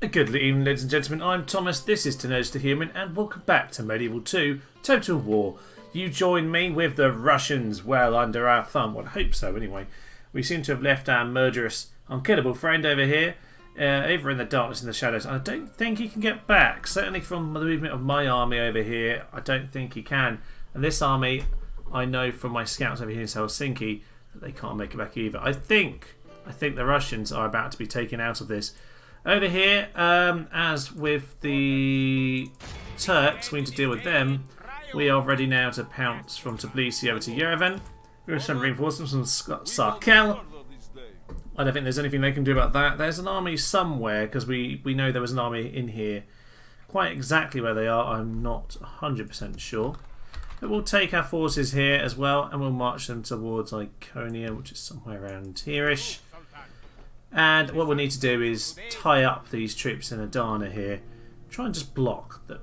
Good evening, ladies and gentlemen. I'm Thomas. This is Tenacious the Human, and welcome back to Medieval 2 Total War. You join me with the Russians well under our thumb. Well, I hope so, anyway. We seem to have left our murderous, unkillable friend over here, over in the darkness and the shadows. I don't think he can get back. Certainly from the movement of my army over here, I don't think he can. And this army, I know from my scouts over here in Helsinki, that they can't make it back either. I think the Russians are about to be taken out of this. Over here, as with the Turks, we need to deal with them. We are ready now to pounce from Tbilisi over to Yerevan. We're going to send reinforcements from Sarkel. I don't think there's anything they can do about that. There's an army somewhere, because we know there was an army in here. Quite exactly where they are, I'm not 100% sure. But we'll take our forces here as well, and we'll march them towards Iconia, which is somewhere around here-ish. And what we'll need to do is tie up these troops in Adana here. Try and just block them.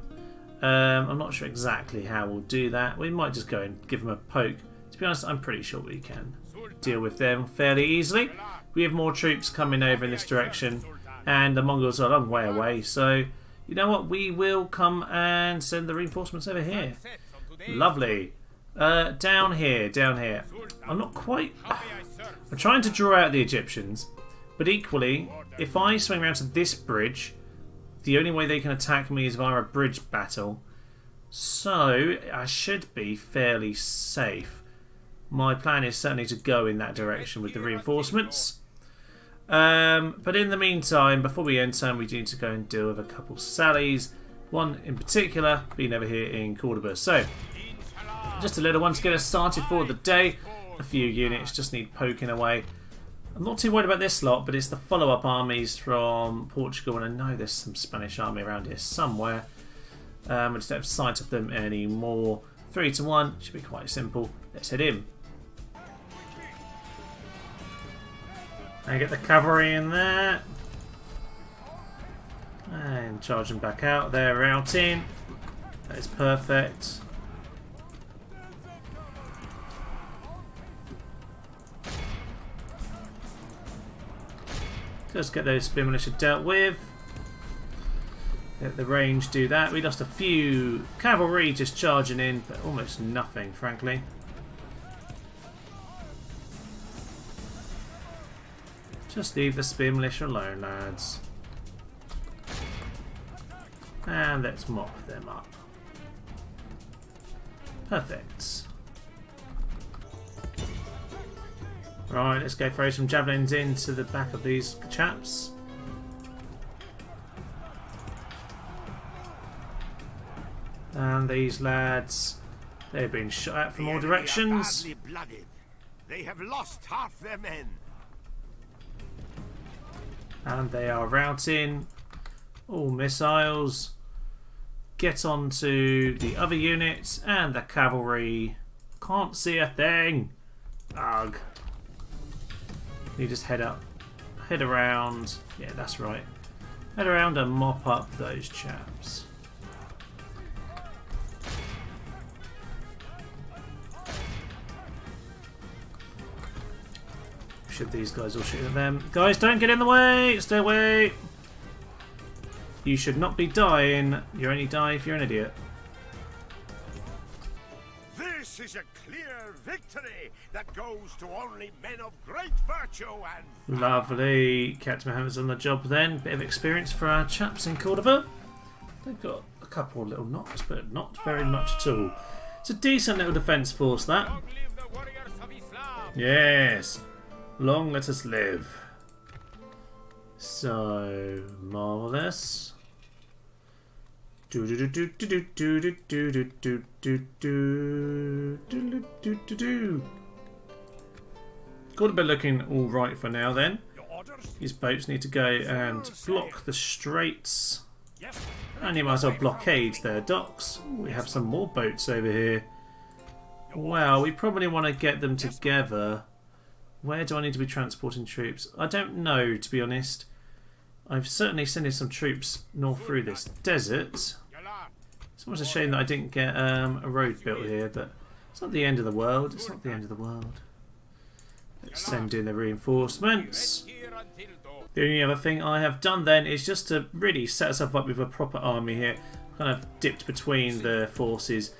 I'm not sure exactly how we'll do that. We might just go and give them a poke. To be honest, I'm pretty sure we can deal with them fairly easily. We have more troops coming over in this direction, and the Mongols are a long way away. So, you know what? We will come and send the reinforcements over here. Lovely. Down here. I'm not quite... I'm trying to draw out the Egyptians. But equally, if I swing around to this bridge, the only way they can attack me is via a bridge battle. So, I should be fairly safe. My plan is certainly to go in that direction with the reinforcements. But in the meantime, before we end turn, we need to go and deal with a couple sallies. One in particular being over here in Cordoba. So, just a little one to get us started for the day. A few units just need poking away. I'm not too worried about this lot, but it's the follow-up armies from Portugal, and I know there's some Spanish army around here somewhere. We just don't have sight of them anymore. 3 to 1 should be quite simple. Let's head in. And get the cavalry in there. And charge them back out. They're routing. That is perfect. Let's get those spear militia dealt with. Let the range do that. We lost a few cavalry just charging in, but almost nothing, frankly. Just leave the spear militia alone, lads. And let's mop them up. Perfect. Right, let's go throw some javelins into the back of these chaps. And these lads, they've been shot at from all directions. They have lost half their men. And they are routing all missiles. Get on to the other units and the cavalry. Can't see a thing. Ugh. You just head around. Yeah, that's right. Head around and mop up those chaps. Should these guys all shoot at them? Guys, don't get in the way! Stay away! You should not be dying. You only die if you're an idiot. This is a clear victory that goes to only men of great virtue and... Lovely. Captain Mohammed's on the job then. Bit of experience for our chaps in Cordoba. They've got a couple of little knocks, but not very much at all. It's a decent little defence force, that. Yes. Long let us live. So, marvellous. Cordoba looking alright for now then. These boats need to go and block the straits. And you might as well blockade their docks. We have some more boats over here. Well, we probably want to get them together. Where do I need to be transporting troops? I don't know, to be honest. I've certainly sent some troops north through this desert. It's almost a shame that I didn't get a road built here, but it's not the end of the world. It's not the end of the world. Let's send in the reinforcements. The only other thing I have done then is just to really set us up with a proper army here. Kind of dipped between the forces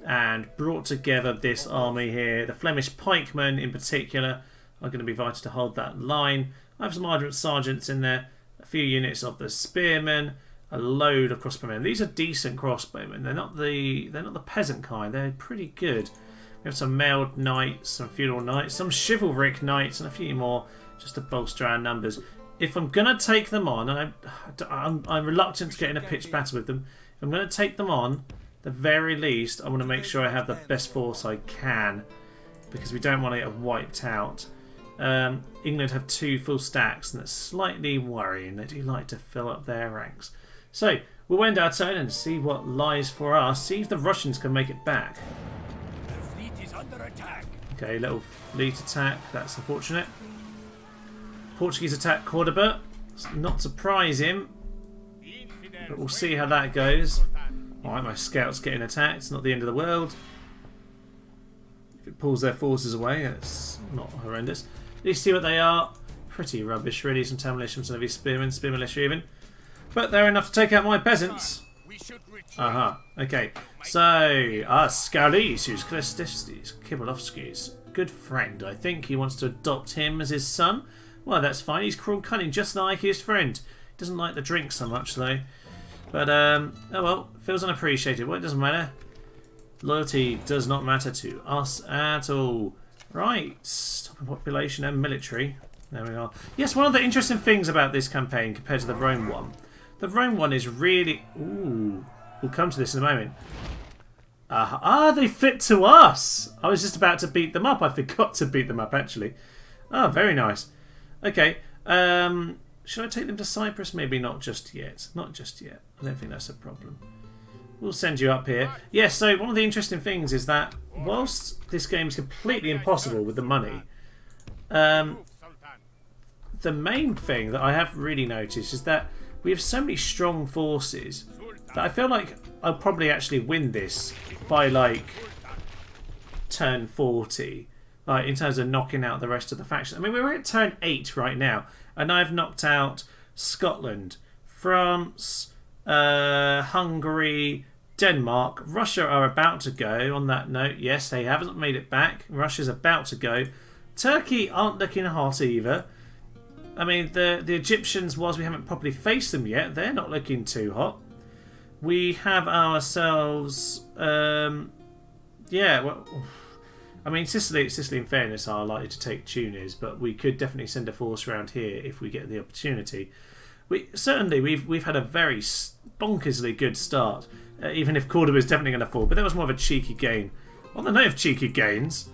and brought together this army here. The Flemish pikemen in particular are going to be vital to hold that line. I have some ardent sergeants in there, a few units of the spearmen, a load of crossbowmen. These are decent crossbowmen. They're not the peasant kind. They're pretty good. We have some mailed knights, some feudal knights, some chivalric knights, and a few more just to bolster our numbers. If I'm going to take them on, and I'm reluctant to get in a pitched battle with them, if I'm going to take them on, the very least, I want to make sure I have the best force I can, because we don't want to get wiped out. England have 2 full stacks, and that's slightly worrying. They do like to fill up their ranks. So, we'll end our turn and see what lies for us. See if the Russians can make it back. The fleet is under attack. Okay, little fleet attack. That's unfortunate. Portuguese attack Cordoba. Not surprising, but we'll see how that goes. Alright, my scouts getting attacked. It's not the end of the world. If it pulls their forces away, it's not horrendous. At least see what they are. Pretty rubbish, really. Some town militia, some heavy spearmen, spear militia even. But they're enough to take out my peasants. Aha. Okay. So, Scalis, who's Klestistis, Kibalovsky's good friend. I think he wants to adopt him as his son. Well, that's fine. He's cruel cunning, just like his friend. Doesn't like the drink so much, though. But, oh well, feels unappreciated. Well, it doesn't matter. Loyalty does not matter to us at all. Right. Stopping population and military. There we are. Yes, one of the interesting things about this campaign compared to the Rome one. The Rome one is really... Ooh. We'll come to this in a moment. They flipped to us! I was just about to beat them up. I forgot to beat them up, actually. Oh, very nice. Okay. Should I take them to Cyprus? Maybe not just yet. Not just yet. I don't think that's a problem. We'll send you up here. Yes, so one of the interesting things is that whilst this game is completely impossible with the money, the main thing that I have really noticed is that we have so many strong forces that I feel like I'll probably actually win this by like turn 40, like in terms of knocking out the rest of the factions. I mean, we're at turn 8 right now, and I've knocked out Scotland, France, Hungary, Denmark. Russia are about to go. On that note, yes, they haven't made it back. Russia's about to go. Turkey aren't looking hot either. I mean, the Egyptians, whilst we haven't properly faced them yet, they're not looking too hot. We have ourselves... yeah, well... I mean, Sicily in fairness, are likely to take Tunis, but we could definitely send a force around here if we get the opportunity. Certainly, we've had a very bonkersly good start, even if Cordoba is definitely going to fall, but that was more of a cheeky gain. On the note of cheeky gains,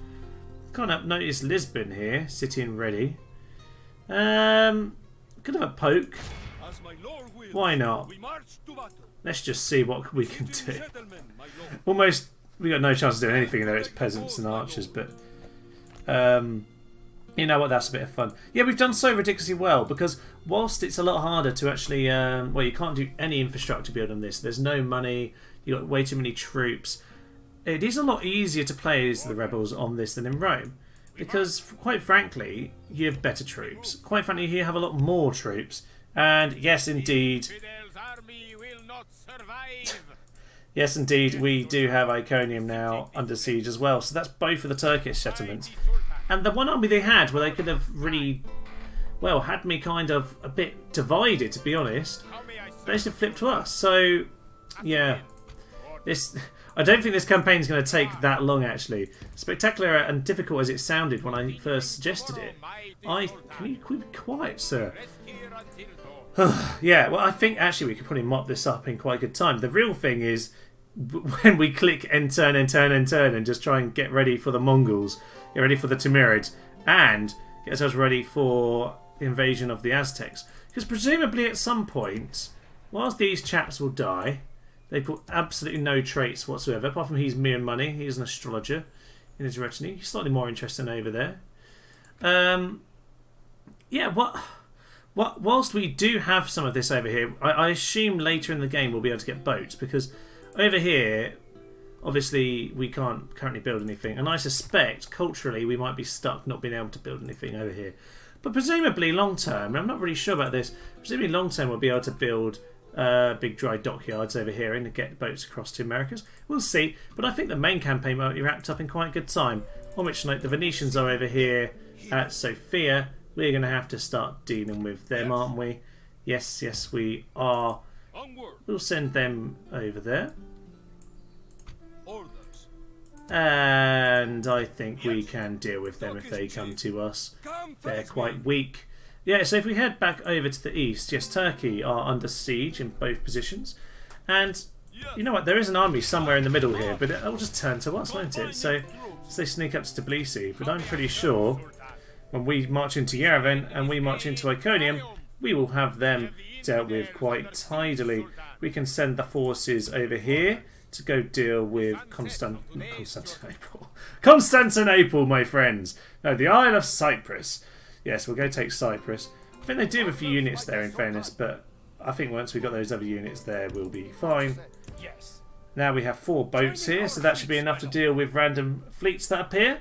can't have noticed Lisbon here, sitting ready. Could have a poke. Why not? Let's just see what we can do. Almost, we got no chance of doing anything though. It's peasants and archers, but you know what? That's a bit of fun. Yeah, we've done so ridiculously well because whilst it's a lot harder to actually, well, you can't do any infrastructure build on this. There's no money. You got way too many troops. It is a lot easier to play as the rebels on this than in Rome. Because, quite frankly, you have better troops. Quite frankly, you have a lot more troops. And yes, indeed... yes, indeed, we do have Iconium now under siege as well. So that's both of the Turkish settlements. And the one army they had, where they could have really... well, had me kind of a bit divided, to be honest. They should flip to us. So, yeah. This... I don't think this campaign is going to take that long, actually. Spectacular and difficult as it sounded when I first suggested it. Can you be quiet, sir? Yeah, well, I think actually we could probably mop this up in quite good time. The real thing is when we click and turn and turn and turn and just try and get ready for the Mongols, get ready for the Timurids, and get ourselves ready for the invasion of the Aztecs. Because presumably at some point, whilst these chaps will die... they put absolutely no traits whatsoever, apart from he's mere money. He's an astrologer in his retinue. He's slightly more interesting over there. Yeah, whilst we do have some of this over here, I assume later in the game we'll be able to get boats, because over here, obviously, we can't currently build anything. And I suspect, culturally, we might be stuck not being able to build anything over here. But presumably long term, I'm not really sure about this, presumably long term we'll be able to build big dry dockyards over here and get boats across to Americas. We'll see, but I think the main campaign might be wrapped up in quite a good time. On which note, the Venetians are over here at Sophia. We're going to have to start dealing with them, aren't we? Yes, yes we are. We'll send them over there. And I think we can deal with them if they come to us. They're quite weak. Yeah, so if we head back over to the east, yes, Turkey are under siege in both positions. And you know what, there is an army somewhere in the middle here, but it'll just turn to us, won't it? So they sneak up to Tbilisi, but I'm pretty sure when we march into Yerevan and we march into Iconium, we will have them dealt with quite tidily. We can send the forces over here to go deal with Constantinople, my friends. No, the Isle of Cyprus. Yes, we'll go take Cyprus. I think they do have a few units there, in fairness, but I think once we've got those other units there, we'll be fine. Now we have 4 boats here, so that should be enough to deal with random fleets that appear.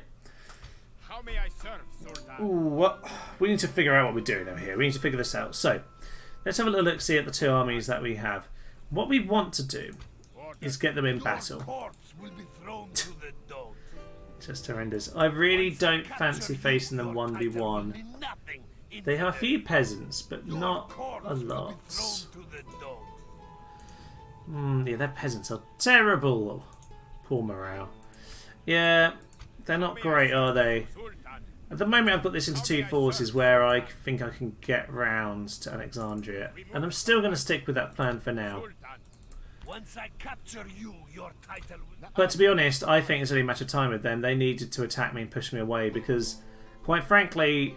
Ooh, we need to figure out what we're doing over here. We need to figure this out. So, let's have a little look, see at the 2 armies that we have. What we want to do is get them in battle. Just horrendous. I really don't fancy facing them 1v1. They have a few peasants, but not a lot. Yeah, their peasants are terrible. Poor morale. Yeah, they're not great, are they? At the moment I've got this into 2 forces where I think I can get round to Alexandria. And I'm still going to stick with that plan for now. Once I capture you, your title will... But to be honest, I think it's only a matter of time with them. They needed to attack me and push me away because, quite frankly,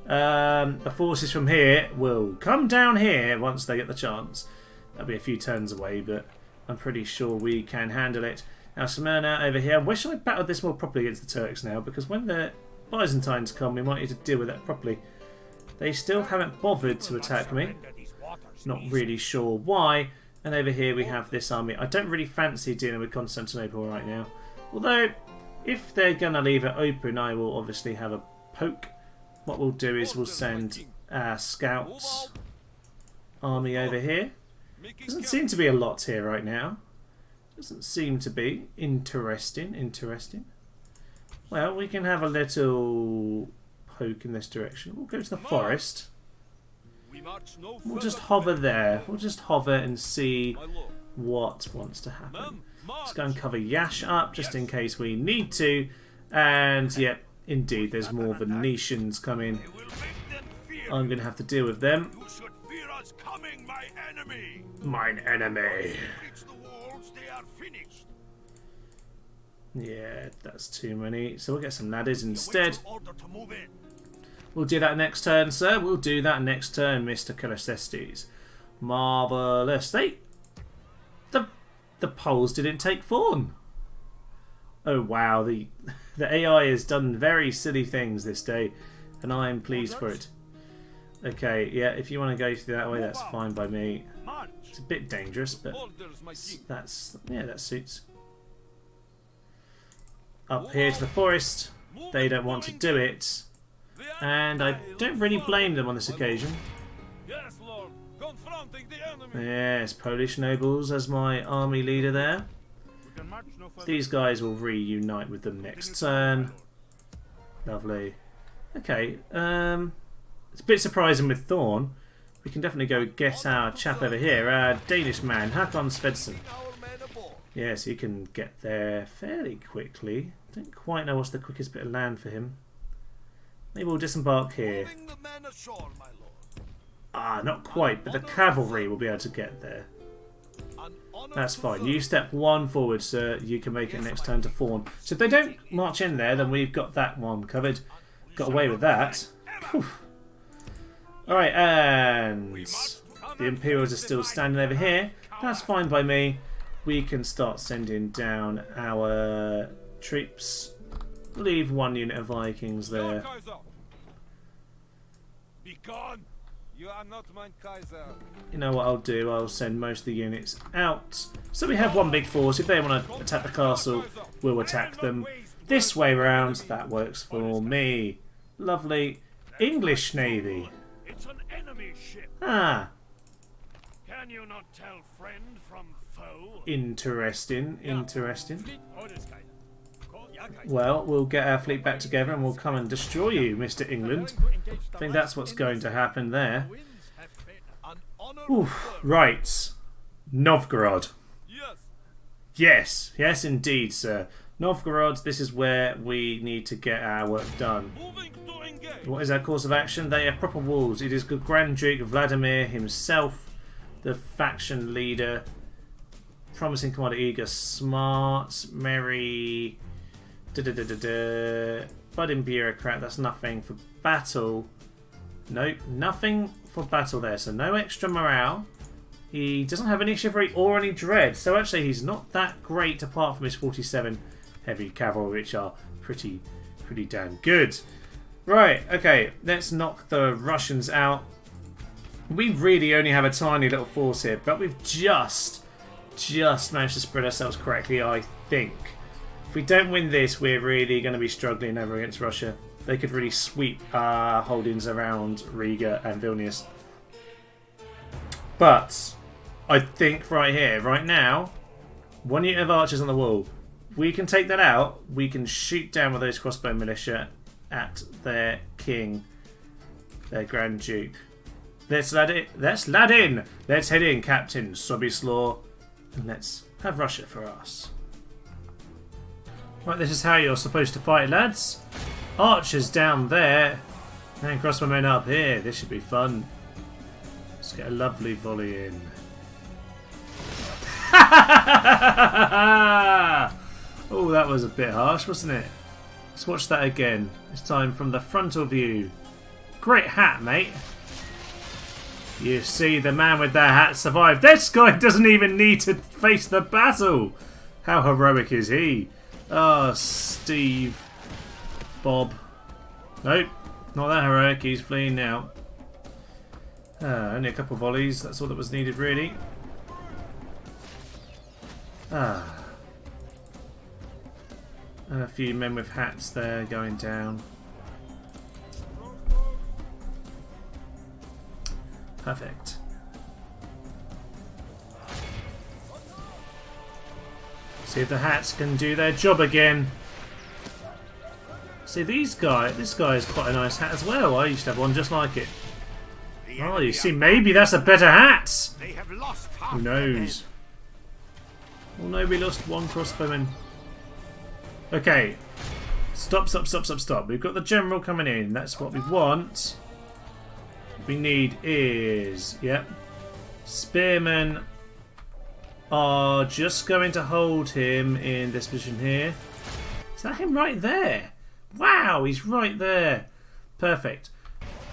the forces from here will come down here once they get the chance. That'll be a few turns away, but I'm pretty sure we can handle it. Now, Smyrna over here. I wish I battled this more properly against the Turks now, because when the Byzantines come, we might need to deal with that properly. They still haven't bothered to attack me. Not really sure why. And over here we have this army. I don't really fancy dealing with Constantinople right now. Although, if they're going to leave it open, I will obviously have a poke. What we'll do is we'll send our scouts army over here. Doesn't seem to be a lot here right now. Doesn't seem to be. Interesting, interesting. Well, we can have a little poke in this direction. We'll go to the forest. We'll just hover there. We'll just hover and see what wants to happen. Let's go and cover Yash up just in case we need to. And yep, indeed, there's more Venetians coming. I'm going to have to deal with them. Mine enemy. Yeah, that's too many. So we'll get some ladders instead. We'll do that next turn, sir. We'll do that next turn, Mr. Callicestes. Marvellous. The Poles didn't take Fawn. Oh wow, the AI has done very silly things this day, and I am pleased for it. Okay, yeah, if you want to go through that way, that's fine by me. It's a bit dangerous, but that suits. Up here to the forest. They don't want to do it. And I don't really blame them on this occasion. Yes, Polish nobles as my army leader there. These guys will reunite with them next turn. Lovely. Okay, it's a bit surprising with Thorn. We can definitely go get our chap over here, our Danish man, Hakon Svensson. Yes, he can get there fairly quickly. Don't quite know what's the quickest bit of land for him. Maybe we'll disembark here. Ah, not quite, but the cavalry will be able to get there. That's fine. You step 1 forward, sir. You can make it next turn to Fawn. So if they don't march in there, then we've got that one covered. Got away with that. Alright, and the Imperials are still standing over here. That's fine by me. We can start sending down our troops. Leave 1 unit of Vikings there. You are not my Kaiser. You know what I'll do? I'll send most of the units out. So we have 1 big force. If they want to attack the castle, we'll attack them. This way round, that works for me. Lovely. English Navy. It's an enemy ship. Ah, Can you not tell friend from foe? interesting, interesting. Orders, Kaiser. Ja, Kaiser. Well, we'll get our fleet back together and we'll come and destroy you, Mr. England. I think that's what's going to happen there. Oof, right. Novgorod. Yes. Yes, indeed, sir. Novgorod, this is where we need to get our work done. Moving to engage. What is our course of action? They are proper walls. It is the Grand Duke Vladimir himself, the faction leader. Promising commander, eager, smart, merry, budding bureaucrat. That's nothing for battle. Nope, nothing for battle there. So no extra morale. He doesn't have any chivalry or any dread. So actually he's not that great apart from his 47 heavy cavalry, which are pretty damn good. Right, okay, let's knock the Russians out. We really only have a tiny little force here, but we've just managed to spread ourselves correctly, I think. If we don't win this, we're really going to be struggling over against Russia. They could really sweep our holdings around Riga and Vilnius. But I think right here, right now, 1 unit of archers on the wall. If we can take that out, we can shoot down with those crossbow militia at their king, their Grand Duke. Let's lad in. Let's head in, Captain Sobislaw, and let's have Russia for us. Right, this is how you're supposed to fight, lads. Archers down there, and crossbowmen up here. This should be fun. Let's get a lovely volley in. Oh, that was a bit harsh, wasn't it? Let's watch that again. This time from the frontal view. Great hat, mate. You see, the man with the hat survived. This guy doesn't even need to face the battle. How heroic is he? Oh, Steve. Bob. Nope, not that heroic. He's fleeing now. Only a couple of volleys. That's all that was needed, really. And a few men with hats there going down. Perfect. See if the hats can do their job again. See, this guy has quite a nice hat as well. I used to have one just like it. Oh, you see, maybe that's a better hat. They have lost half. Who knows? Oh no, we lost one crossbowman. Okay. Stop. We've got the general coming in. That's what we want. What we need is... Yep. Spearmen are just going to hold him in this position here. Is that him right there? Wow, he's right there. Perfect.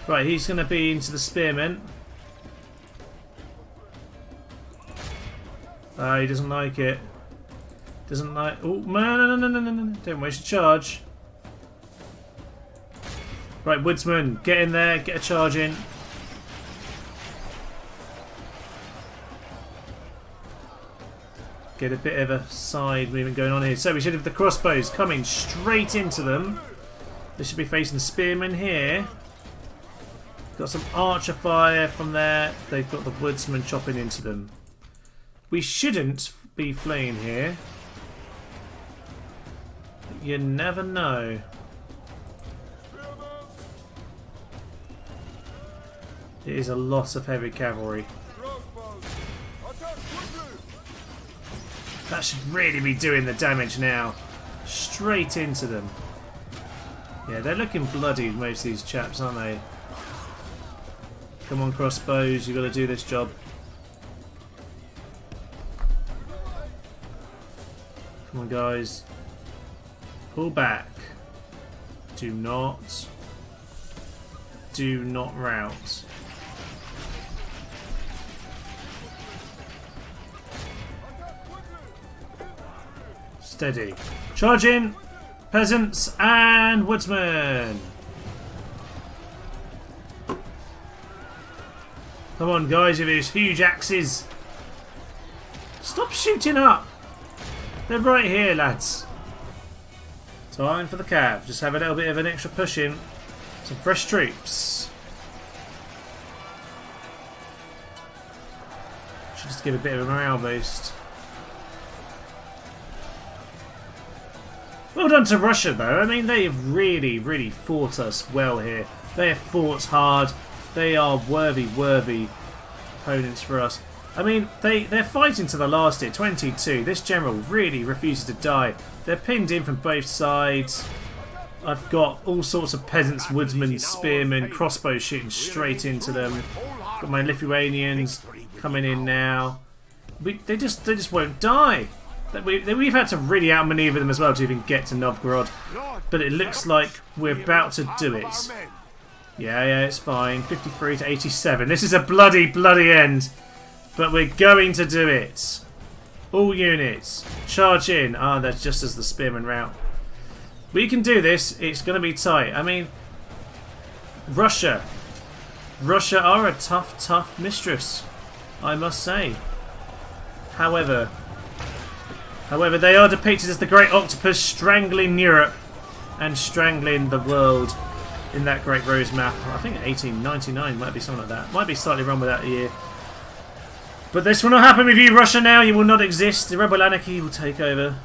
Right, he's going to be into the spearmen. He doesn't like it. Doesn't like... Oh, no. Don't waste a charge. Right, woodsman, get in there. Get a charge in. Get a bit of a side movement going on here. So we should have the crossbows coming straight into them. They should be facing spearmen here. Got some archer fire from there. They've got the woodsman chopping into them. We shouldn't be fleeing here. You never know. It is a lot of heavy cavalry. That should really be doing the damage now. Straight into them. Yeah, they're looking bloodied, most of these chaps, aren't they? Come on, crossbows, you've got to do this job. Come on, guys. Pull back. Do not rout. Steady. Charge in, peasants and woodsmen. Come on, guys, with those huge axes. Stop shooting up. They're right here, lads. Time for the cav. Just have a little bit of an extra push in. Some fresh troops. Should just give a bit of a morale boost. Well done to Russia, though. I mean, they have really, really fought us well here. They have fought hard. They are worthy opponents for us. I mean, they're fighting to the last here. 22. This general really refuses to die. They're pinned in from both sides. I've got all sorts of peasants, woodsmen, spearmen, crossbow shooting straight into them. Got my Lithuanians coming in now. They just won't die. We've had to really outmaneuver them as well to even get to Novgorod. But it looks like we're about to do it. Yeah, it's fine. 53 to 87. This is a bloody end. But we're going to do it. All units, charge in. Ah, that's just as the spearmen rout. We can do this. It's going to be tight. I mean, Russia are a tough mistress, I must say. However, they are depicted as the great octopus strangling Europe and strangling the world in that great rose map. I think 1899 might be something like that. Might be slightly wrong with that year. But this will not happen with you, Russia, now. You will not exist. The rebel anarchy will take over.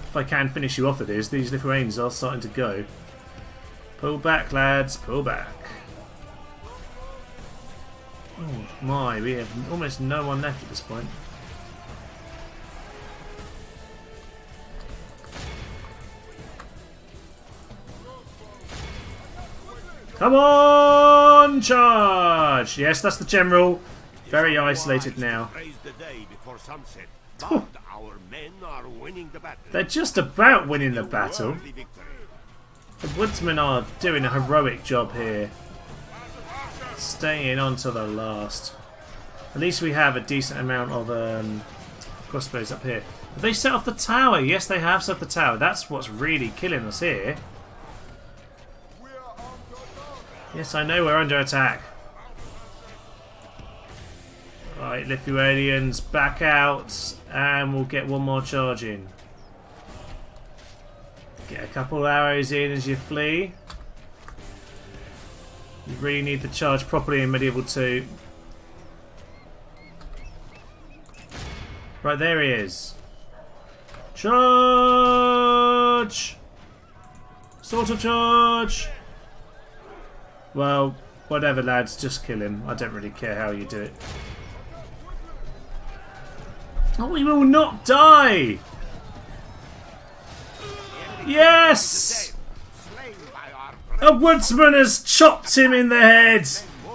If I can finish you off with this, these Lithuanians are starting to go. Pull back, lads. Pull back. Oh my, we have almost no one left at this point. Come on, charge! Yes, that's the general. Very isolated now. They're just about winning the battle. The woodsmen are doing a heroic job here. Staying on to the last. At least we have a decent amount of crossbows up here. Have they set off the tower? Yes, they have set off the tower. That's what's really killing us here. Yes, I know we're under attack. Right, Lithuanians, back out, and we'll get one more charge in. Get a couple arrows in as you flee. You really need the charge properly in Medieval 2. Right, there he is. Charge! Sort of charge! Well, whatever, lads, just kill him. I don't really care how you do it. Oh, we will not die! Yes! A woodsman has chopped him in the head!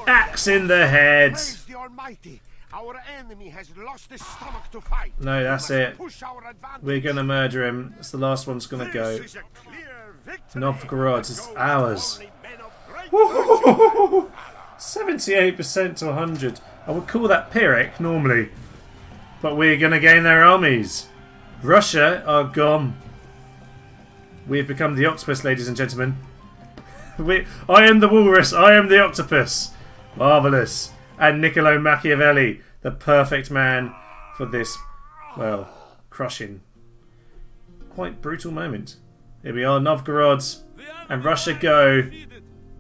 Axe in the head! Our enemy has lost his stomach to fight. No, that's it. We're going to murder him. It's the last one's going to go. Novgorod is ours. 78% to 100. I would call that Pyrrhic normally. But we're going to gain their armies. Russia are gone. We have become the octopus, ladies and gentlemen. I am the walrus. I am the octopus. Marvellous. And Niccolo Machiavelli, the perfect man for this, well, crushing, quite brutal moment. Here we are, Novgorod, and Russia go.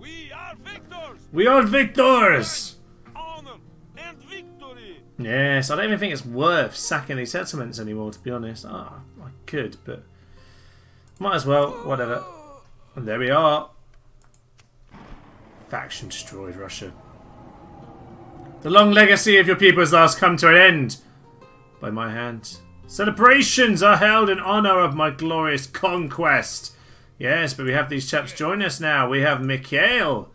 We are victors. We are victors! Honor and victory. Yes, I don't even think it's worth sacking these settlements anymore, to be honest. I could, but might as well, whatever. And there we are. Faction destroyed, Russia. The long legacy of your people has thus come to an end by my hand. Celebrations are held in honour of my glorious conquest. Yes, but we have these chaps join us now. We have Mikhail.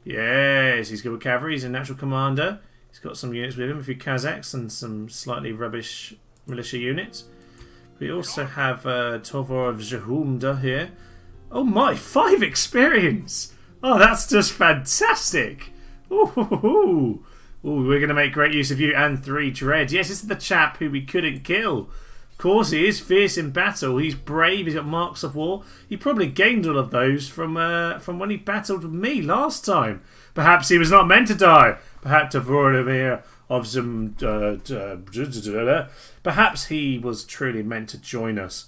Yes, he's good with cavalry. He's a natural commander. He's got some units with him, a few Kazakhs and some slightly rubbish militia units. We also have Tovor of Zahumda here. Oh my, 5 experience! Oh, that's just fantastic! Ooh. Ooh, we're going to make great use of you, and 3 dread. Yes, this is the chap who we couldn't kill. Of course, he is fierce in battle. He's brave. He's got marks of war. He probably gained all of those from when he battled with me last time. Perhaps he was not meant to die. Perhaps Vorodimir of some... perhaps he was truly meant to join us.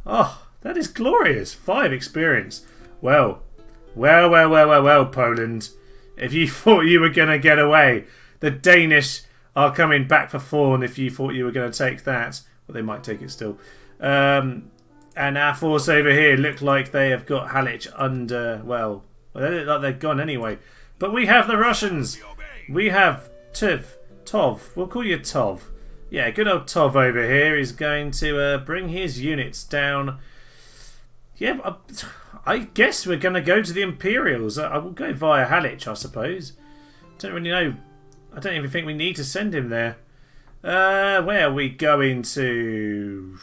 Oh, that is glorious. 5 experience. Well, Well, well, well, well, well, Poland. If you thought you were going to get away, the Danish are coming back for Thorn if you thought you were going to take that. Well, they might take it still. And our force over here look like they have got Halich under... Well, they look like they're gone anyway. But we have the Russians. We have Tov. We'll call you Tov. Yeah, good old Tov over here is going to bring his units down. Yeah, I guess we're going to go to the Imperials. I will go via Halich, I suppose. Don't really know. I don't even think we need to send him there. Where are we going to?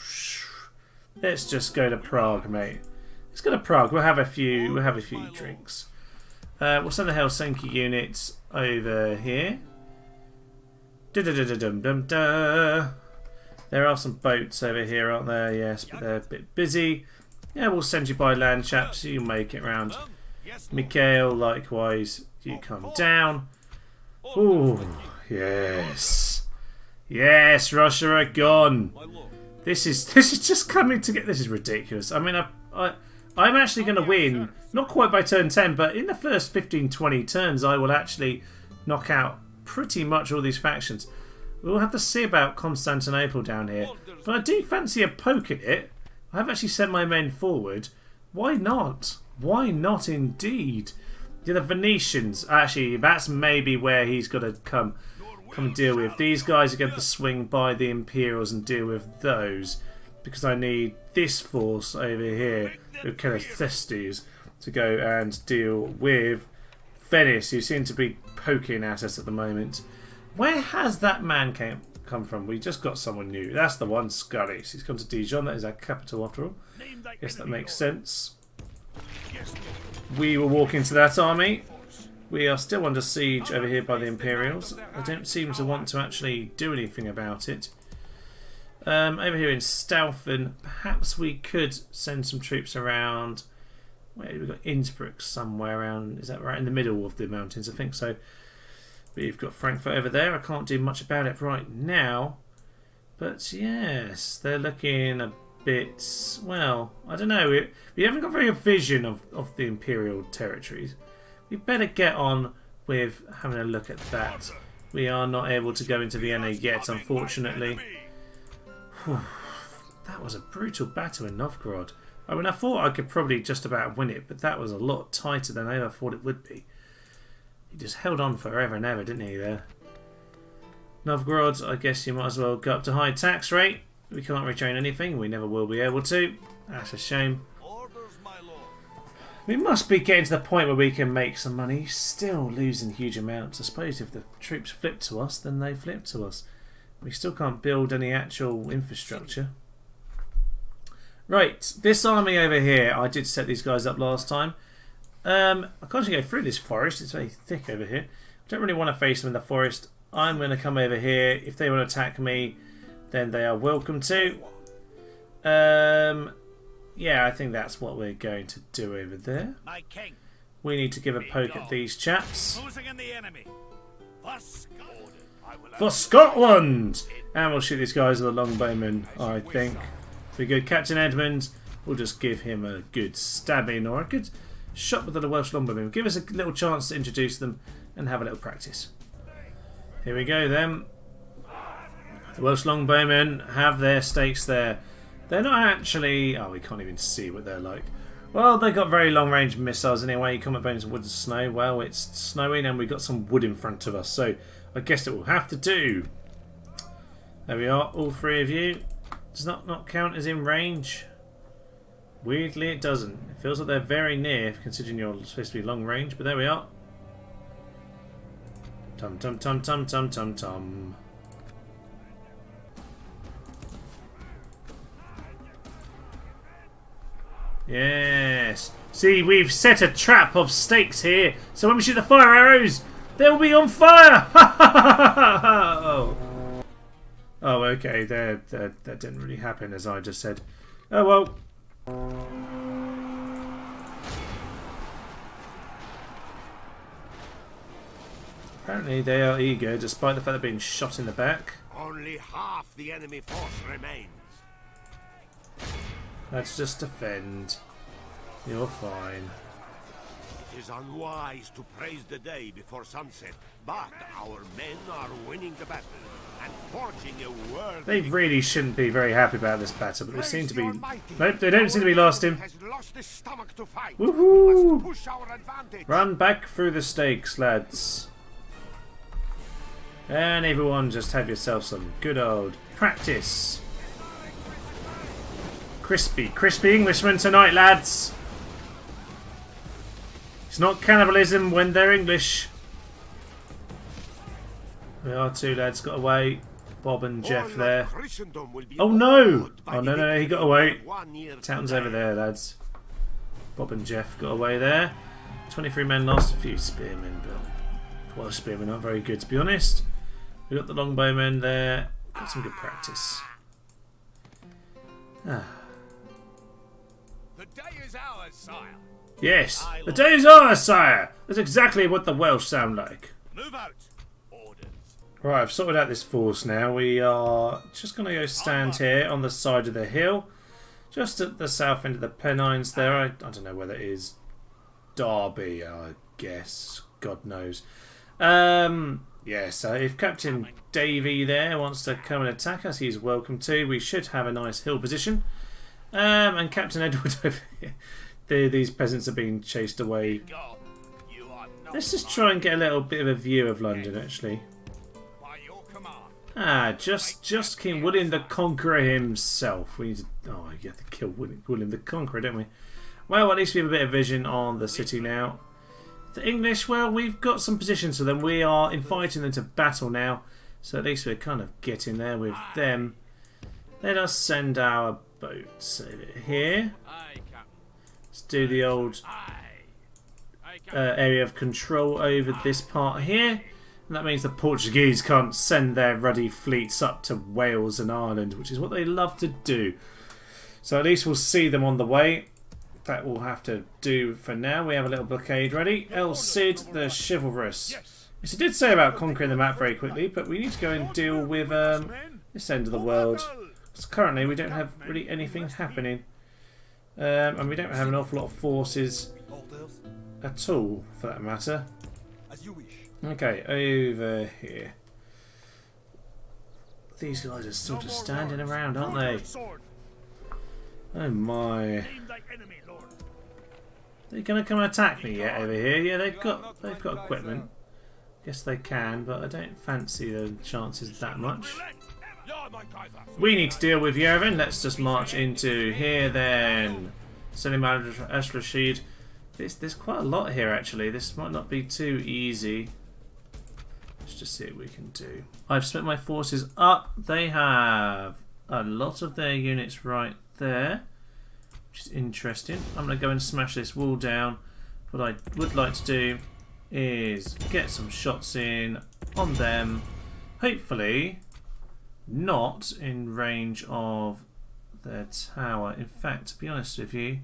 Let's just go to Prague, mate. Let's go to Prague. We'll have a few. We'll have a few drinks. We'll send the Helsinki units over here. Da-da-da-da-dum-dum-da. There are some boats over here, aren't there? Yes, but they're a bit busy. Yeah, we'll send you by land, chaps. You make it round. Mikhail, likewise, you come down. Ooh, yes, yes, Russia are gone. This is just coming to get. This is ridiculous. I mean, I'm actually going to win, not quite by turn 10, but in the first 15-20 turns, I will actually knock out pretty much all these factions. We'll have to see about Constantinople down here, but I do fancy a poke at it. I have actually sent my men forward. Why not? Why not indeed? Yeah, the Venetians. Actually, that's maybe where he's got to come and deal with. These guys are going to swing by the Imperials and deal with those. Because I need this force over here with Calithestes to go and deal with Venice, who seem to be poking at us at the moment. Where has that man come from? We just got someone new. That's the one, Suffice. He's gone to Dijon. That is our capital after all. Guess that makes sense. We will walk into that army. We are still under siege over here by the Imperials. I don't seem to want to actually do anything about it. Over here in Staufen, perhaps we could send some troops around. Where we've got Innsbruck somewhere around. Is that right in the middle of the mountains? I think so. We've got Frankfurt over there. I can't do much about it right now. But yes, they're looking a bit... Well, I don't know. We haven't got very good vision of the Imperial territories. We better get on with having a look at that. We are not able to go into Vienna yet, unfortunately. Whew. That was a brutal battle in Novgorod. I mean, I thought I could probably just about win it, but that was a lot tighter than I ever thought it would be. He just held on forever and ever, didn't he, there? Novgorod, I guess you might as well go up to high tax rate. We can't retrain anything. We never will be able to. That's a shame. We must be getting to the point where we can make some money. Still losing huge amounts. I suppose if the troops flip to us, then they flip to us. We still can't build any actual infrastructure. Right, this army over here, I did set these guys up last time. I can't actually go through this forest, it's very thick over here. I don't really want to face them in the forest. I'm going to come over here. If they want to attack me, then they are welcome to. Yeah, I think that's what we're going to do over there. We need to give a poke at these chaps. For Scotland! And we'll shoot these guys with a longbowman, I think. If we go Captain Edmund, we'll just give him a good stabbing or a good shot with the Welsh longbowman. Give us a little chance to introduce them and have a little practice. Here we go then. The Welsh longbowmen have their stakes there. They're not actually... Oh, we can't even see what they're like. Well, they've got very long range missiles anyway. Combat bonus wood and snow. Well, it's snowing and we've got some wood in front of us. So I guess it will have to do. There we are, all three of you. Does that not count as in range? Weirdly, it doesn't. It feels like they're very near, considering you're supposed to be long range, but there we are. Tum tum tum tum tum tum tum. Yes. See, we've set a trap of stakes here, so when we shoot the fire arrows, they'll be on fire! Oh. Oh, okay, that didn't really happen as I just said. Oh well. Apparently they are eager, despite the fact they're being shot in the back. Only half the enemy force remains. Let's just defend. You're fine. is unwise to praise the day before sunset, but our men are winning the battle and forging a world. They really shouldn't be very happy about this battle, but they seem to be. Nope, they don't seem to be lost him. Has lost his stomach to fight. Woohoo! Push our advantage. Run back through the stakes, lads. And everyone, just have yourself some good old practice. Crispy Englishmen tonight, lads. It's not cannibalism when they're English. We are two lads got away. Bob and Jeff there. Oh no! Oh no, he got away. Town's over there, lads. Bob and Jeff got away there. 23 men lost, a few spearmen, but well, spearmen aren't very good to be honest. We got the longbowmen there. Got some good practice. The day is ours, sire. Yes, the day is ours, sire. That's exactly what the Welsh sound like. Move out. Orders. Right, I've sorted out this force now. We are just going to go stand here on the side of the hill. Just at the south end of the Pennines there. I don't know where that is. Derby, I guess. God knows. Yeah, so if Captain Davy there wants to come and attack us, he's welcome to. We should have a nice hill position. And Captain Edward over here. These peasants are being chased away. Let's just try and get a little bit of a view of London, actually. Ah, just King William the Conqueror himself. We need to... Oh, you have to kill William the Conqueror, don't we? Well, at least we have a bit of vision on the city now. The English, well, we've got some positions for them. We are inviting them to battle now. So at least we're kind of getting there with them. Let us send our boats over here. Let's do the old area of control over this part here. And that means the Portuguese can't send their ruddy fleets up to Wales and Ireland, which is what they love to do. So at least we'll see them on the way. That will have to do for now. We have a little blockade ready. El Cid the Chivalrous. Yes, it did say about conquering the map very quickly, but we need to go and deal with this end of the world. Because currently we don't have really anything happening. And we don't have an awful lot of forces at all, for that matter. Okay, over here. These guys are still just standing around, aren't they? Oh my. They're gonna come and attack me yet over here? Yeah, they've got equipment. Guess they can, but I don't fancy the chances that much. We need to deal with Yerevan. Let's just march into here then. Selim al-Rashid. There's quite a lot here actually. This might not be too easy. Let's just see what we can do. I've split my forces up. They have a lot of their units right there, which is interesting. I'm going to go and smash this wall down. What I would like to do is get some shots in on them. Hopefully not in range of their tower. In fact, to be honest with you,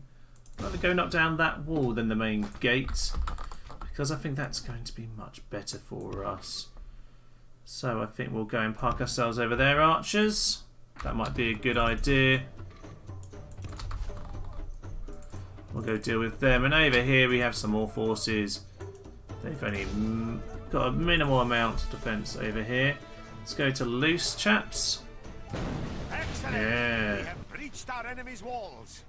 I'd rather go knock down that wall than the main gate, because I think that's going to be much better for us. So I think we'll go and park ourselves over there, archers. That might be a good idea. We'll go deal with them. And over here we have some more forces. They've only got a minimal amount of defence over here. Let's go to loose, chaps. Excellent. Yeah. We have breached our enemy's walls.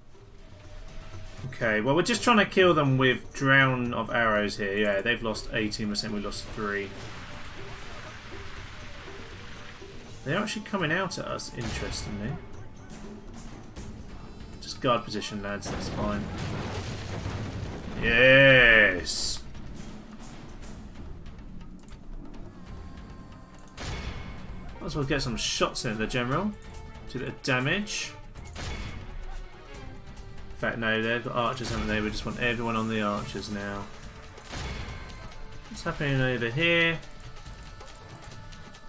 Okay, well we're just trying to kill them with drown of arrows here. Yeah, they've lost 18%, we lost 3. They're actually coming out at us, interestingly. Just guard position, lads, that's fine. Yes! Might as well get some shots in at the general. Do a bit of damage. In fact, no, they've got archers, haven't they? We just want everyone on the archers now. What's happening over here?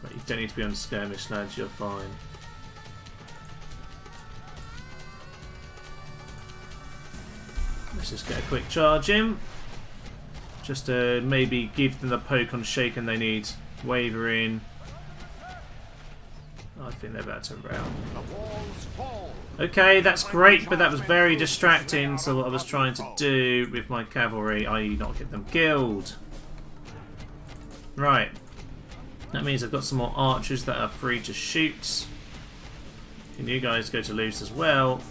But you don't need to be on skirmish, lads, you're fine. Let's just get a quick charge in. Just to maybe give them the poke on shaken they need. Waver in. Oh, I think they're about to rout. The walls fall. Okay, that's great, but that was very distracting to what I was trying to do with my cavalry, i.e. not get them killed. Right. That means I've got some more archers that are free to shoot. And you guys go to loose as well.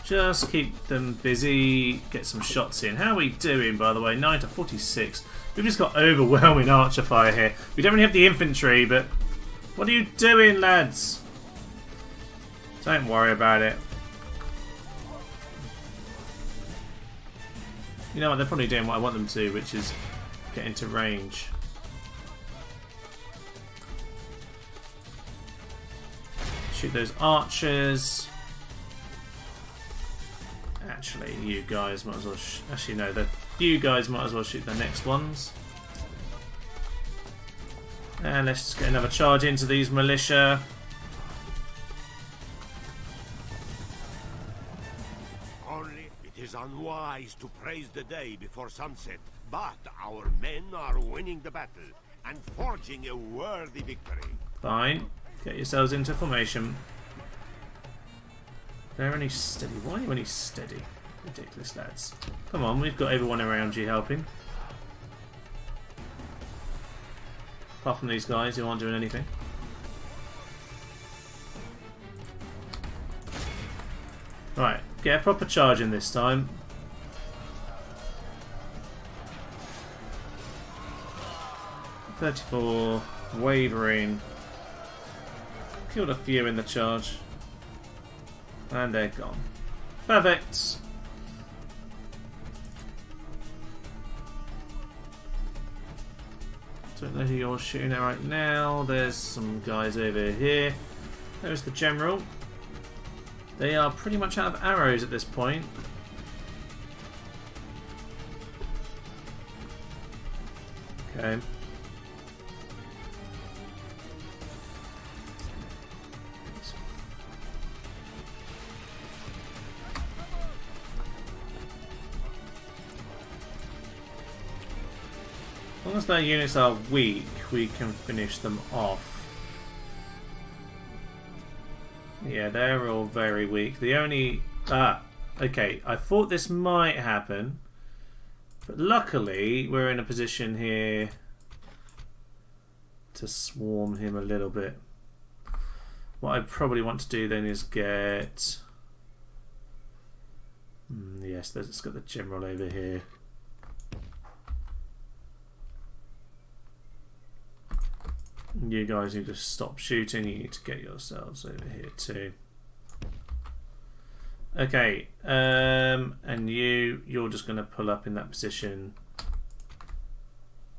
Just keep them busy, get some shots in. How are we doing, by the way? 9 to 46. We've just got overwhelming archer fire here. We don't really have the infantry, but what are you doing, lads? Don't worry about it. You know what, they're probably doing what I want them to, which is get into range. Shoot those archers. Actually, you guys might as well... Actually, no, you guys might as well shoot the next ones. And let's just get another charge into these militia. Only it is unwise to praise the day before sunset, but our men are winning the battle and forging a worthy victory. Fine. Get yourselves into formation. They're only steady. Why are you only steady? Ridiculous, lads. Come on, we've got everyone around you helping. Apart from these guys who aren't doing anything. Right, get a proper charge in this time. .34, wavering. Killed a few in the charge. And they're gone. Perfect. Don't know who you're shooting at right now. There's some guys over here. There's the general. They are pretty much out of arrows at this point. Okay. As long as their units are weak, we can finish them off. Yeah, they're all very weak. The only... okay, I thought this might happen. But luckily, we're in a position here to swarm him a little bit. What I probably want to do then is get... yes, let's got the general over here. You guys need to stop shooting. You need to get yourselves over here too. Okay, and you're just going to pull up in that position.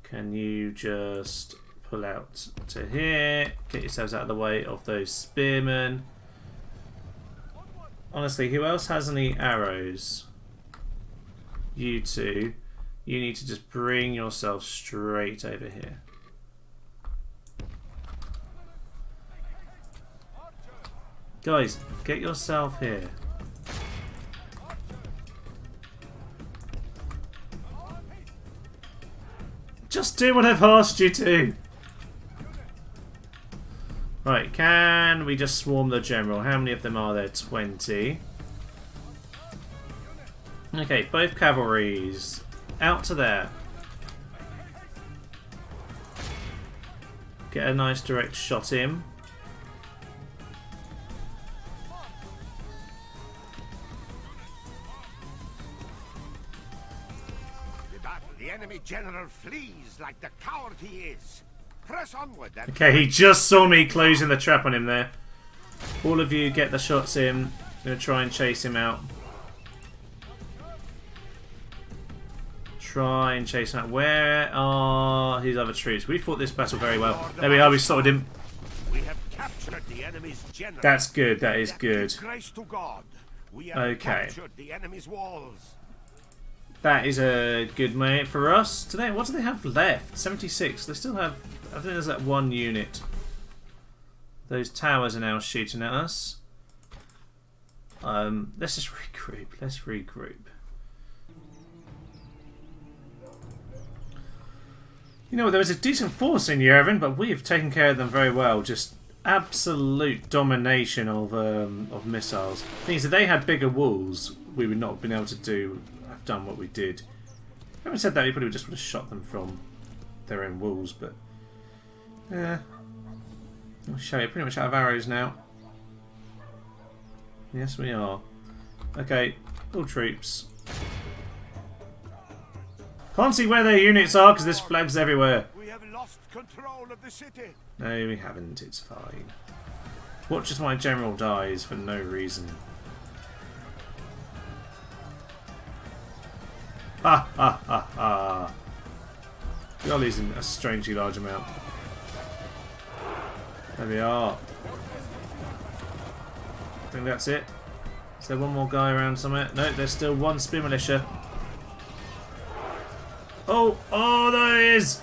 Can you just pull out to here? Get yourselves out of the way of those spearmen. Honestly, who else has any arrows? You two. You need to just bring yourself straight over here. Guys, get yourself here. Just do what I've asked you to. Right, can we just swarm the general? How many of them are there? 20. Okay, both cavalries. Out to there. Get a nice direct shot in. The enemy general flees like the coward he is. Press onward. Okay, he just saw me closing the trap on him there. All of you get the shots in. I'm going to try and chase him out. Try and chase him out. Where are his other troops? We fought this battle very well. There we are, we sorted him. We have captured the enemy's general. That's good, that is good. Grace to God. We have captured the enemy's walls. That is a good mate for us today. What do they have left? 76. They still have... I think there's that one unit. Those towers are now shooting at us. Let's just regroup. Let's regroup. You know what, there was a decent force in Yerevan, but we have taken care of them very well. Just absolute domination of missiles. Things if they had bigger walls, we would not have been able to have done what we did. Having said that, we probably just would have shot them from their own walls, but yeah. I'll show you, pretty much out of arrows now. Yes, we are. Okay, all troops. Can't see where their units are because there's flags everywhere. We have lost control of the city. No, we haven't. It's fine. Watch as my general dies for no reason. Ha ha ha ha. We are losing a strangely large amount. There we are. I think that's it. Is there one more guy around somewhere? No, there's still one spear militia. Oh, there he is!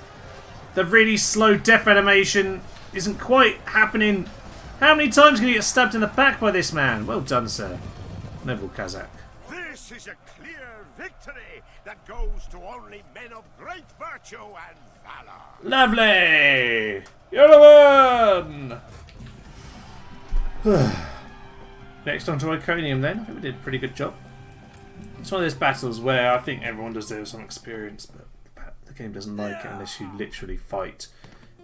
The really slow death animation isn't quite happening. How many times can you get stabbed in the back by this man? Well done, sir. Noble Kazakh. This is a clear victory that goes to only men of great virtue and valor. Lovely! You're the one! Next on to Iconium then. I think we did a pretty good job. It's one of those battles where I think everyone deserves some experience, but the game doesn't like it unless you literally fight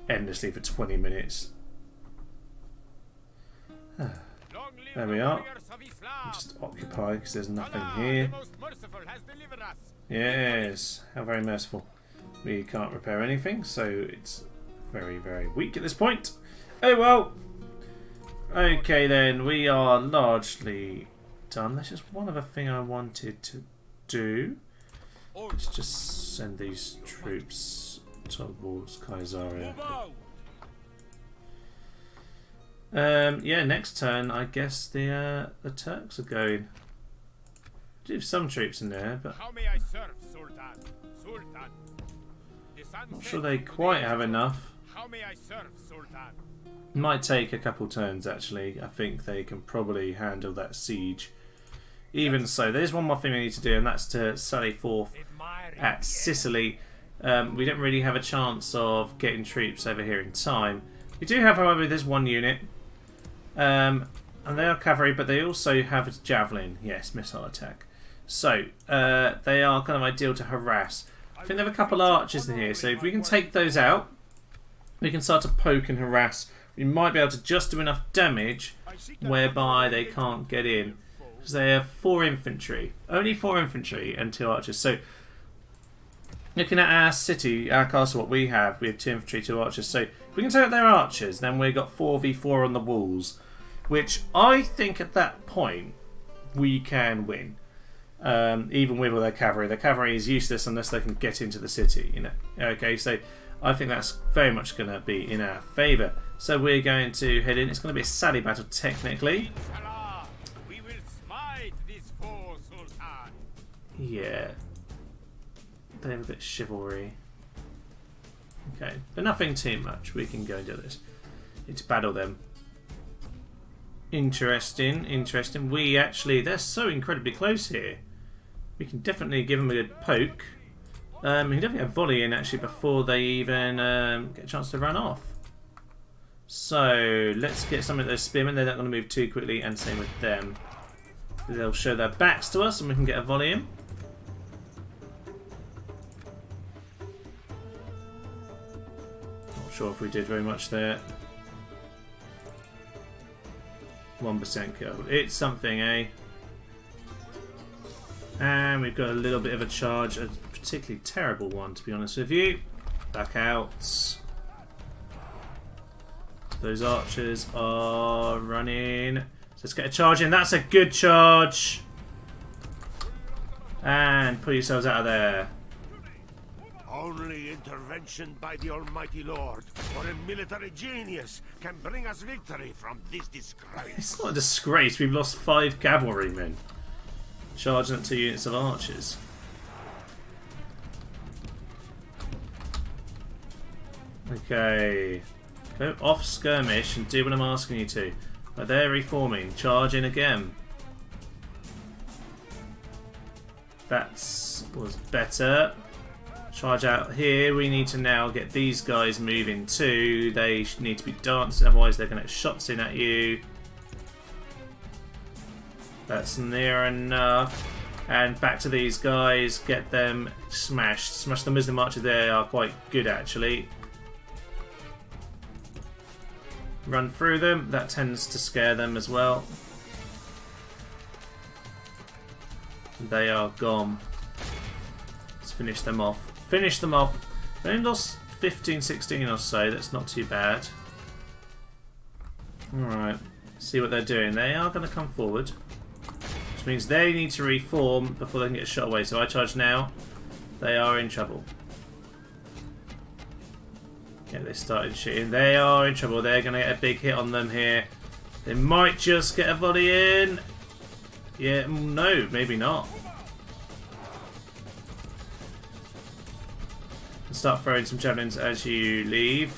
endlessly for 20 minutes. There we are. Just occupy because there's nothing here. Yes, how very merciful. We can't repair anything, so it's very, very weak at this point. Oh well. Okay then, we are largely done. There's just one other thing I wanted to do. Let's just send these troops towards Kaisaria. Yeah, next turn I guess the Turks are going. I do have some troops in there, but How may I serve, Sultan? Sultan. not sure they quite have enough. How may I serve, Sultan? Might take a couple turns actually. I think they can probably handle that siege. Even so, there's one more thing we need to do, and that's to sally forth at Sicily. We don't really have a chance of getting troops over here in time. We do have, however, this one unit. And they are cavalry, but they also have a javelin. Yes, missile attack. So, they are kind of ideal to harass. I think there are a couple of archers in here, so if we can take those out, we can start to poke and harass. We might be able to just do enough damage whereby they can't get in. Because they have 4 infantry. Only 4 infantry and 2 archers. So, looking at our city, our castle, what we have 2 infantry, 2 archers. So, if we can take out their archers, then we've got 4v4 on the walls. Which I think at that point, we can win. Even with all their cavalry. Their cavalry is useless unless they can get into the city. You know. Okay, so I think that's very much going to be in our favour. So we're going to head in. It's going to be a sally battle technically. We will smite this foe, Sultan. Yeah. They have a bit of chivalry. Okay, but nothing too much. We can go and do this. Need to battle them. Interesting, interesting. We actually, they're so incredibly close here. We can definitely give them a good poke. We can definitely have volley in actually before they even get a chance to run off. So let's get some of those spearmen. They're not going to move too quickly, and same with them. They'll show their backs to us, and we can get a volley in. Not sure if we did very much there. 1% kill. It's something, eh? And we've got a little bit of a charge, a particularly terrible one, to be honest with you. Back out. Those archers are running. So let's get a charge in. That's a good charge. And pull yourselves out of there. Only intervention by the Almighty Lord or a military genius can bring us victory from this disgrace. It's not a disgrace. We've lost 5 cavalrymen. Charging at 2 units of archers. Okay. Go off skirmish and do what I'm asking you to. But they're reforming. Charge in again. That was better. Charge out here. We need to now get these guys moving too. They need to be dancing, otherwise they're going to get shots in at you. That's near enough. And back to these guys. Get them smashed. Smash the Muslim archers. They are quite good actually. Run through them. That tends to scare them as well. They are gone. Let's finish them off. Finish them off. They only lost 15, 16 or so. That's not too bad. Alright. See what they're doing. They are going to come forward. Which means they need to reform before they can get shot away. So I charge now. They are in trouble. Yeah, they started shooting. They are in trouble. They're going to get a big hit on them here. They might just get a volley in. Yeah, no, maybe not. Start throwing some javelins as you leave.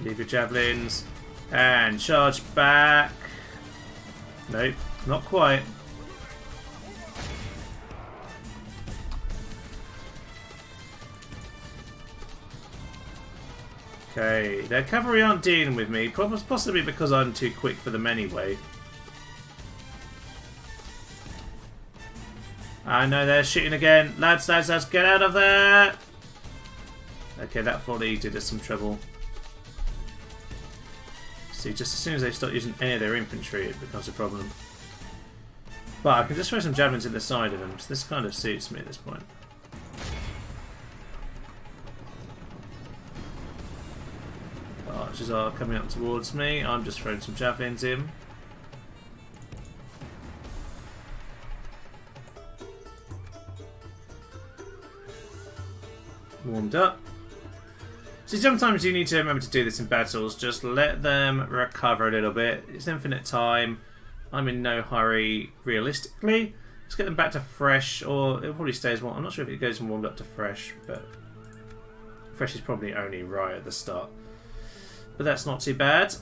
Leave your javelins. And charge back. Nope, not quite. Okay, their cavalry aren't dealing with me, possibly because I'm too quick for them anyway. I know they're shooting again. Lads, lads, lads, get out of there! Okay, that volley did us some trouble. See, just as soon as they start using any of their infantry, it becomes a problem. But I can just throw some javelins in the side of them, so this kind of suits me at this point. Archers are coming up towards me. I'm just throwing some javelins in. Warmed up. See, sometimes you need to remember to do this in battles. Just let them recover a little bit. It's infinite time. I'm in no hurry, realistically. Let's get them back to fresh, or it'll probably stay as warm. I'm not sure if it goes from warmed up to fresh, but fresh is probably only right at the start. But that's not too bad.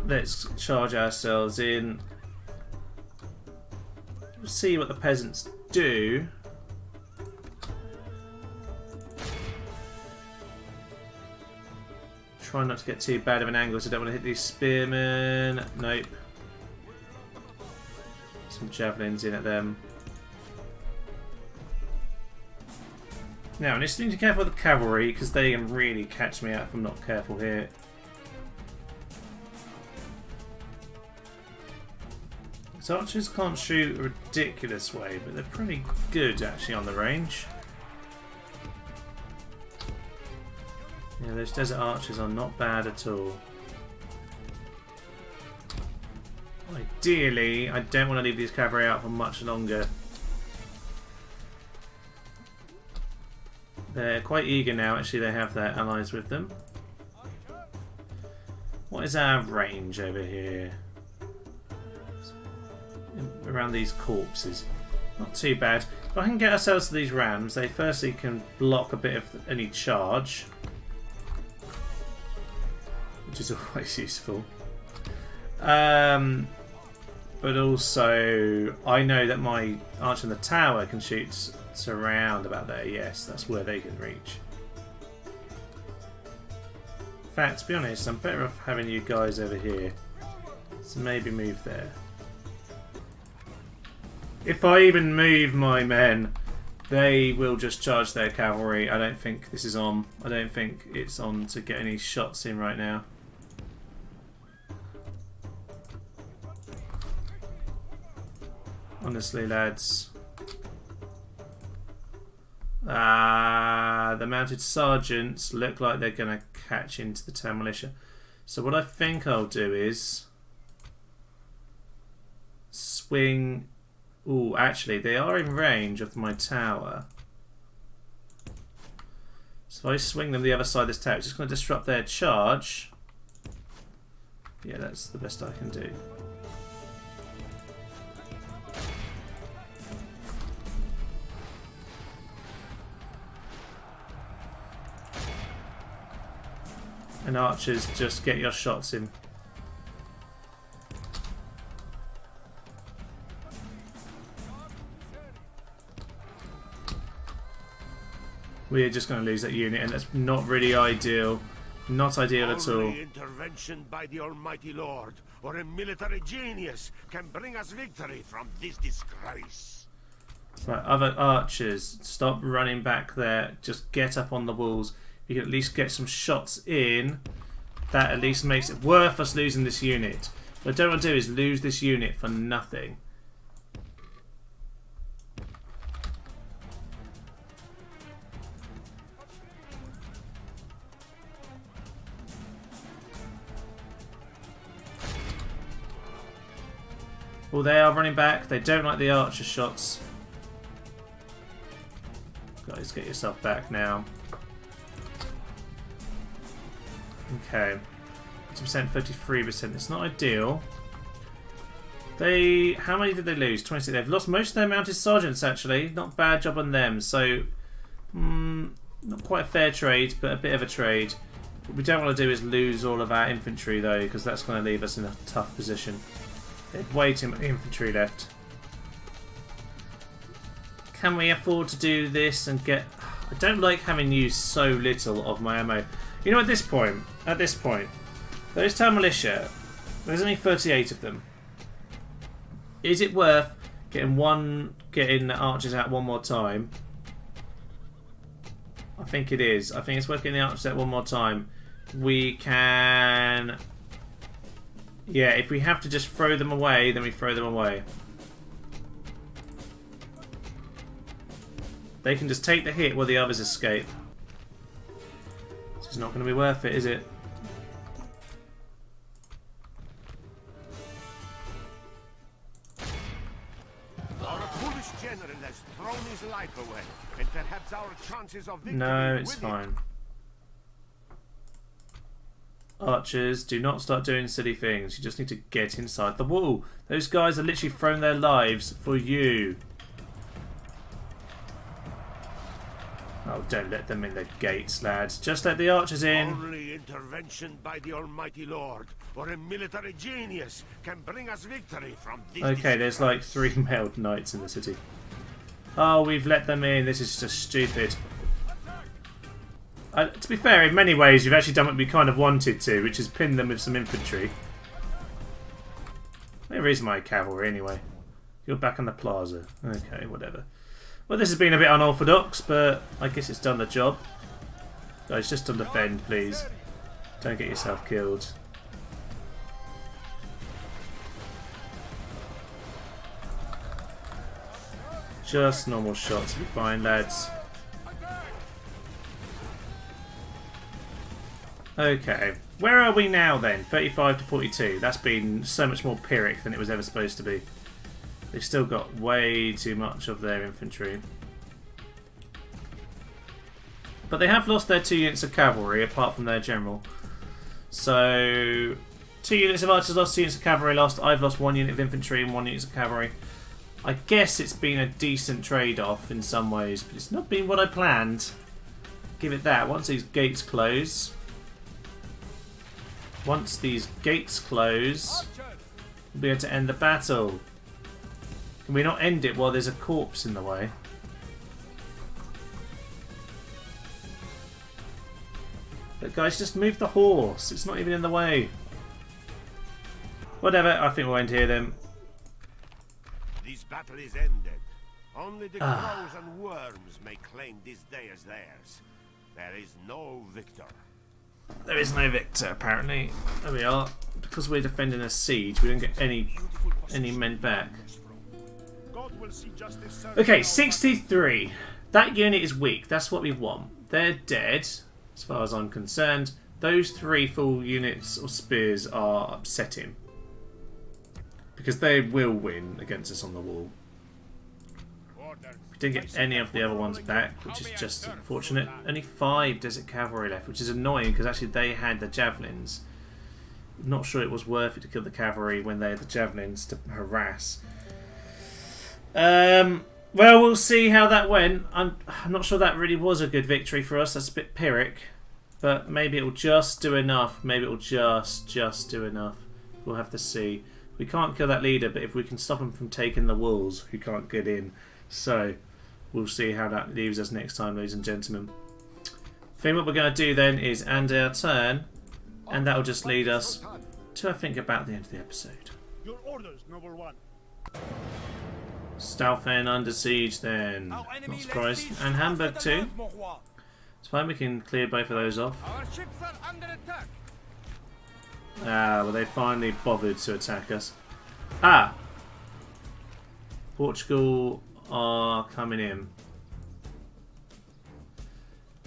Let's charge ourselves in. We'll see what the peasants do. Try not to get too bad of an angle, so I don't want to hit these spearmen. Nope. Some javelins in at them. Now, I just need to be careful with the cavalry, because they can really catch me out if I'm not careful here. These archers can't shoot a ridiculous way, but they're pretty good actually on the range. Yeah, those desert archers are not bad at all. Ideally, I don't want to leave these cavalry out for much longer. They're quite eager now, actually they have their allies with them. What is our range over here? Around these corpses. Not too bad. If I can get ourselves to these rams, they firstly can block a bit of any charge. Which is always useful. But also, I know that my archer in the tower can shoot around about there. Yes, that's where they can reach. In fact, to be honest, I'm better off having you guys over here. So maybe move there. If I even move my men, they will just charge their cavalry. I don't think this is on. I don't think it's on to get any shots in right now. Honestly, lads. The mounted sergeants look like they're going to catch into the town militia. So what I think I'll do is swing. Ooh, actually, they are in range of my tower. So if I swing them the other side of this tower, it's just going to disrupt their charge. Yeah, that's the best I can do. And archers, just get your shots in. We're just going to lose that unit, and that's not really ideal. Not ideal at all. Only intervention by the Almighty Lord or a military genius can bring us victory from this disgrace. Right, other archers, stop running back there. Just get up on the walls. You can at least get some shots in. That at least makes it worth us losing this unit. What I don't want to do is lose this unit for nothing. Well, they are running back. They don't like the archer shots. Guys, get yourself back now. Okay. 50%, 33%. It's not ideal. They... How many did they lose? 26. They've lost most of their mounted sergeants, actually. Not a bad job on them. So, not quite a fair trade, but a bit of a trade. What we don't want to do is lose all of our infantry, though, because that's going to leave us in a tough position. They've way too much infantry left. Can we afford to do this and get... I don't like having used so little of my ammo. You know, at this point, those town militia, there's only 38 of them. Is it worth getting the archers out one more time? I think it is. I think it's worth getting the archers out one more time. We can... Yeah, if we have to just throw them away, then we throw them away. They can just take the hit while the others escape. This is not going to be worth it, is it? Our foolish general has thrown his life away, and perhaps our chances of victory. No, it's fine. Archers, do not start doing silly things. You just need to get inside the wall. Those guys are literally throwing their lives for you. Oh, don't let them in the gates, lads. Just let the archers in. Only intervention by the Almighty Lord or a military genius can bring us victory from this. Okay, there's like 3 mailed knights in the city. Oh, we've let them in. This is just stupid. To be fair, in many ways, you've actually done what we kind of wanted to, which is pin them with some infantry. Where is my cavalry, anyway? You're back on the plaza. Okay, whatever. Well, this has been a bit unorthodox, but I guess it's done the job. Guys, just don't defend, please. Don't get yourself killed. Just normal shots will be fine, lads. Okay, where are we now then? 35 to 42. That's been so much more Pyrrhic than it was ever supposed to be. They've still got way too much of their infantry. But they have lost their 2 units of cavalry, apart from their general. So, 2 units of archers lost, 2 units of cavalry lost. I've lost 1 unit of infantry and 1 unit of cavalry. I guess it's been a decent trade-off in some ways, but it's not been what I planned. Give it that. Once these gates close... Once these gates close, we'll be able to end the battle. Can we not end it while there's a corpse in the way? But guys, just move the horse. It's not even in the way. Whatever, I think we'll end here then. This battle is ended. Only the crows and worms may claim this day as theirs. There is no victor. There is no victor, apparently. There we are. Because we're defending a siege, we don't get any men back. Okay, 63. That unit is weak. That's what we want. They're dead, as far as I'm concerned. Those 3 full units of spears are upsetting. Because they will win against us on the wall. We didn't get any of the other ones back, which is just unfortunate. Only 5 desert cavalry left, which is annoying because actually they had the javelins. I'm not sure it was worth it to kill the cavalry when they had the javelins to harass. Well, we'll see how that went. I'm not sure that really was a good victory for us. That's a bit Pyrrhic. But maybe it'll just do enough. Maybe it'll just do enough. We'll have to see. We can't kill that leader, but if we can stop him from taking the walls, we can't get in. So, we'll see how that leaves us next time, ladies and gentlemen. I think what we're going to do then is end our turn, and that will just lead us to, I think, about the end of the episode. Your orders, noble one. Stalfen under siege then. Not surprised. And Hamburg too. It's fine, we can clear both of those off. Our ships are under attack. Ah, well, they finally bothered to attack us. Ah! Portugal are coming in.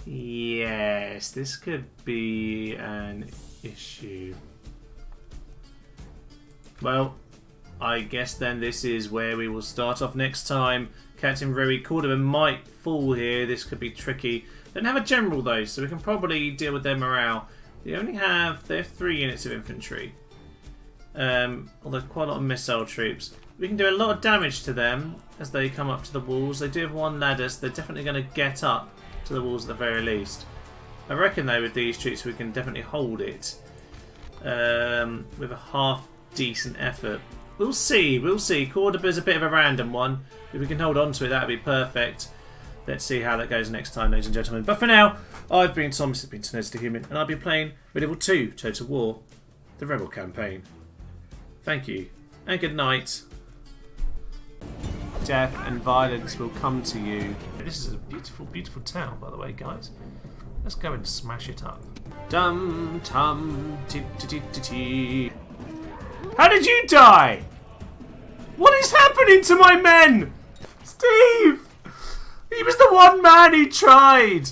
Yes, this could be an issue. Well, I guess then this is where we will start off next time. Captain Pyrrhic Cordoba might fall here. This could be tricky. They don't have a general though, so we can probably deal with their morale. They have 3 units of infantry. Although quite a lot of missile troops. We can do a lot of damage to them as they come up to the walls. They do have 1 ladder, so they're definitely going to get up to the walls at the very least. I reckon though with these troops we can definitely hold it with a half decent effort. We'll see, we'll see. Cordoba's a bit of a random one. If we can hold on to it, that would be perfect. Let's see how that goes next time, ladies and gentlemen. But for now, I've been Tom, this has been Tenacious Human, and I've been playing Medieval 2 Total War, the Rebel campaign. Thank you, and good night. Death and violence will come to you. This is a beautiful, beautiful town, by the way, guys. Let's go and smash it up. Dum tum ti ti ti ti ti. How did you die? What is happening to my men? Steve! He was the one man who tried!